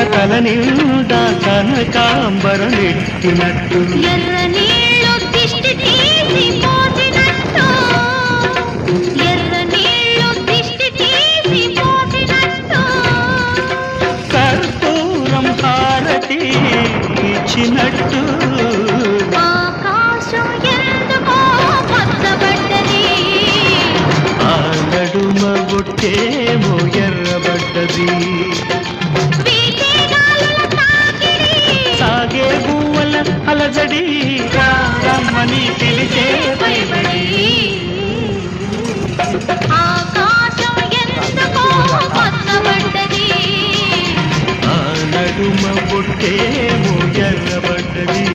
తల నిండా కనకాంబరం ఎట్టినట్టు ఎర్ర నీళ్ళు దిష్టి తీసి పోసినట్టు ఎర్ర నీళ్ళు దిష్టి తీసి పోసినట్టు కర్పూరం హారతి ఇచ్చినట్టు ఆకాశం ఎందుకో పచ్చబడ్డది ఆ నడుమ బొట్టేమో ఎర్రబడ్డది వీచే గాలుల తాకిడి సాగే పువ్వుల అలజడి రమ్మని పిలిచే భయపడి ఆకాశం ఎందుకో పచ్చబడ్డది ఆ నడుమ బొట్టేమో